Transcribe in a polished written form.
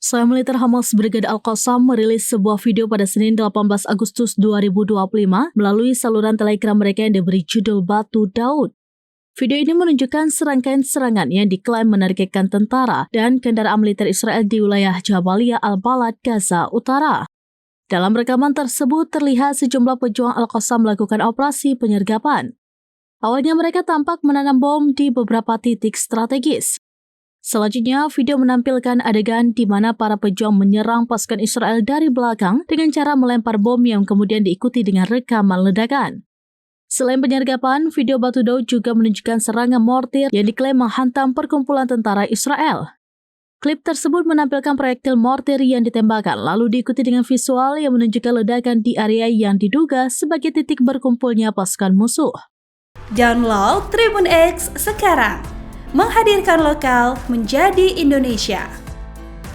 Setelah militer Hamas Brigade Al-Qassam merilis sebuah video pada Senin 18 Agustus 2025 melalui saluran Telegram mereka yang diberi judul Batu Daud. Video ini menunjukkan serangkaian serangan yang diklaim menargetkan tentara dan kendaraan militer Israel di wilayah Jabalia Al-Balad, Gaza Utara. Dalam rekaman tersebut terlihat sejumlah pejuang Al-Qassam melakukan operasi penyergapan. Awalnya mereka tampak menanam bom di beberapa titik strategis. Selanjutnya, video menampilkan adegan di mana para pejuang menyerang pasukan Israel dari belakang dengan cara melempar bom yang kemudian diikuti dengan rekaman ledakan. Selain penyergapan, video Batu Daud juga menunjukkan serangan mortir yang diklaim menghantam perkumpulan tentara Israel. Klip tersebut menampilkan proyektil mortir yang ditembakkan, lalu diikuti dengan visual yang menunjukkan ledakan di area yang diduga sebagai titik berkumpulnya pasukan musuh. Download Tribun X sekarang, menghadirkan lokal menjadi Indonesia.